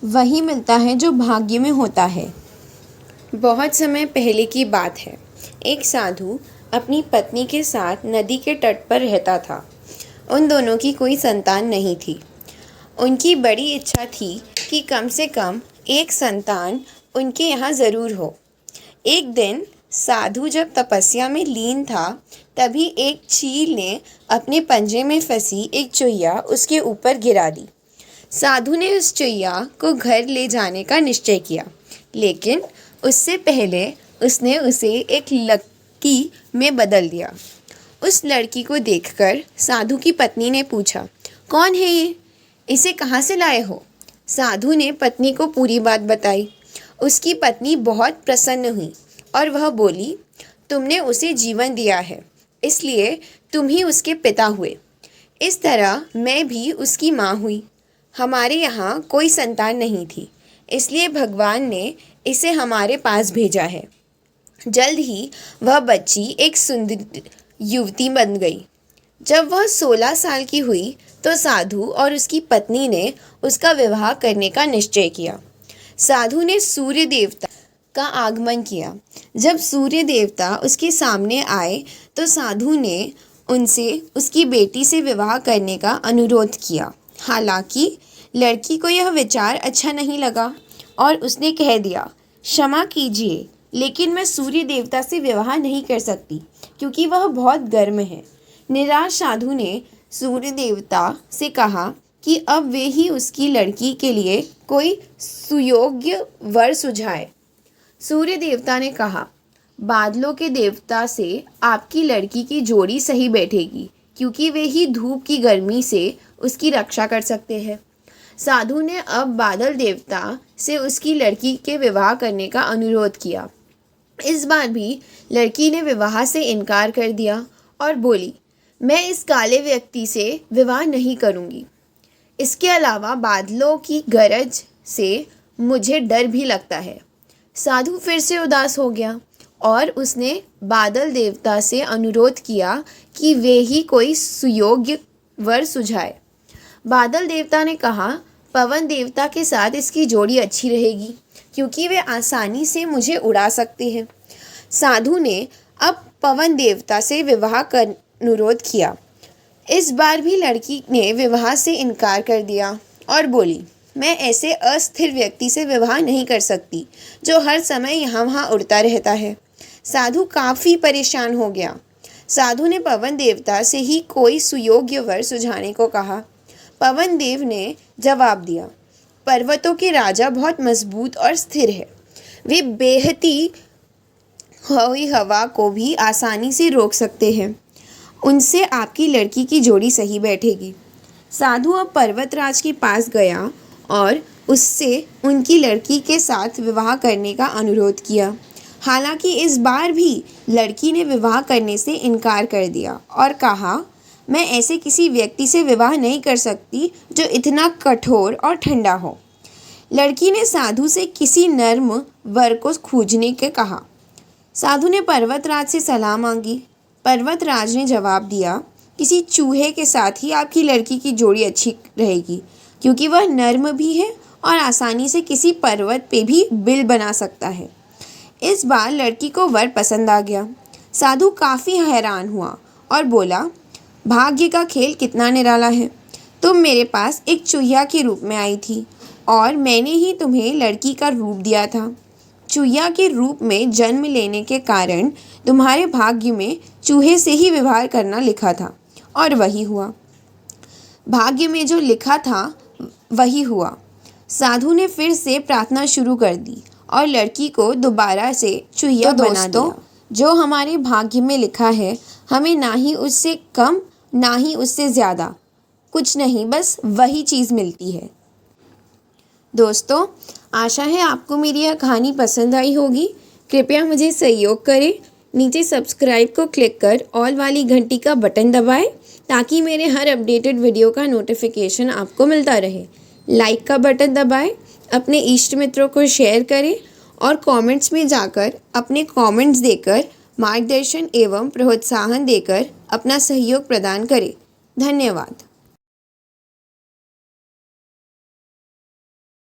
वही मिलता है जो भाग्य में होता है। बहुत समय पहले की बात है। एक साधु अपनी पत्नी के साथ नदी के तट पर रहता था। उन दोनों की कोई संतान नहीं थी। उनकी बड़ी इच्छा थी कि कम से कम एक संतान उनके यहाँ ज़रूर हो। एक दिन साधु जब तपस्या में लीन था, तभी एक चील ने अपने पंजे में फंसी एक चुहिया उसके ऊपर गिरा दी। साधु ने उस चुहिया को घर ले जाने का निश्चय किया, लेकिन उससे पहले उसने उसे एक लड़की में बदल दिया। उस लड़की को देखकर साधु की पत्नी ने पूछा, कौन है ये? इसे कहाँ से लाए हो? साधु ने पत्नी को पूरी बात बताई। उसकी पत्नी बहुत प्रसन्न हुई और वह बोली, तुमने उसे जीवन दिया है, इसलिए तुम ही उसके पिता हुए। इस तरह मैं भी उसकी माँ हुई। हमारे यहाँ कोई संतान नहीं थी, इसलिए भगवान ने इसे हमारे पास भेजा है। जल्द ही वह बच्ची एक सुंदर युवती बन गई। जब वह 16 साल की हुई तो साधु और उसकी पत्नी ने उसका विवाह करने का निश्चय किया। साधु ने सूर्य देवता का आगमन किया। जब सूर्य देवता उसके सामने आए तो साधु ने उनसे उसकी बेटी से विवाह करने का अनुरोध किया। हालांकि लड़की को यह विचार अच्छा नहीं लगा और उसने कह दिया, क्षमा कीजिए, लेकिन मैं सूर्य देवता से विवाह नहीं कर सकती क्योंकि वह बहुत गर्म है। निराश साधु ने सूर्य देवता से कहा कि अब वे ही उसकी लड़की के लिए कोई सुयोग्य वर सुझाए। सूर्य देवता ने कहा, बादलों के देवता से आपकी लड़की की जोड़ी सही बैठेगी क्योंकि वे ही धूप की गर्मी से उसकी रक्षा कर सकते हैं। साधु ने अब बादल देवता से उसकी लड़की के विवाह करने का अनुरोध किया। इस बार भी लड़की ने विवाह से इनकार कर दिया और बोली, मैं इस काले व्यक्ति से विवाह नहीं करूँगी। इसके अलावा बादलों की गरज से मुझे डर भी लगता है। साधु फिर से उदास हो गया और उसने बादल देवता से अनुरोध किया कि वे ही कोई सुयोग्य वर सुझाए। बादल देवता ने कहा, पवन देवता के साथ इसकी जोड़ी अच्छी रहेगी क्योंकि वे आसानी से मुझे उड़ा सकते हैं। साधु ने अब पवन देवता से विवाह का अनुरोध किया। इस बार भी लड़की ने विवाह से इनकार कर दिया और बोली, मैं ऐसे अस्थिर व्यक्ति से विवाह नहीं कर सकती जो हर समय यहाँ वहाँ उड़ता रहता है। साधु काफ़ी परेशान हो गया। साधु ने पवन देवता से ही कोई सुयोग्य वर सुझाने को कहा। पवन देव ने जवाब दिया, पर्वतों के राजा बहुत मजबूत और स्थिर है। वे बेहती हुई हवा को भी आसानी से रोक सकते हैं। उनसे आपकी लड़की की जोड़ी सही बैठेगी। साधु अब पर्वतराज के पास गया और उससे उनकी लड़की के साथ विवाह करने का अनुरोध किया। हालांकि इस बार भी लड़की ने विवाह करने से इनकार कर दिया और कहा, मैं ऐसे किसी व्यक्ति से विवाह नहीं कर सकती जो इतना कठोर और ठंडा हो। लड़की ने साधु से किसी नर्म वर को खोजने के कहा। साधु ने पर्वतराज से सलाह मांगी। पर्वतराज ने जवाब दिया, किसी चूहे के साथ ही आपकी लड़की की जोड़ी अच्छी रहेगी क्योंकि वह नर्म भी है और आसानी से किसी पर्वत पे भी बिल बना सकता है। इस बार लड़की को वर पसंद आ गया। साधु काफ़ी हैरान हुआ और बोला, भाग्य का खेल कितना निराला है। तुम मेरे पास एक चूहिया के रूप में आई थी और मैंने ही तुम्हें लड़की का रूप दिया था। चूहिया के रूप में जन्म लेने के कारण तुम्हारे भाग्य में चूहे से ही विवाह करना लिखा था और वही हुआ। भाग्य में जो लिखा था वही हुआ। साधु ने फिर से प्रार्थना शुरू कर दी और लड़की को दोबारा से चूहिया बना दिया। जो हमारे भाग्य में लिखा है, हमें ना ही उससे कम ना ही उससे ज़्यादा, कुछ नहीं, बस वही चीज़ मिलती है। दोस्तों, आशा है आपको मेरी यह कहानी पसंद आई होगी। कृपया मुझे सहयोग करें। नीचे सब्सक्राइब को क्लिक कर ऑल वाली घंटी का बटन दबाएं ताकि मेरे हर अपडेटेड वीडियो का नोटिफिकेशन आपको मिलता रहे। लाइक का बटन दबाएं, अपने इष्ट मित्रों को शेयर करें और कमेंट्स में जाकर अपने कमेंट्स देकर मार्गदर्शन एवं प्रोत्साहन देकर अपना सहयोग प्रदान करें। धन्यवाद।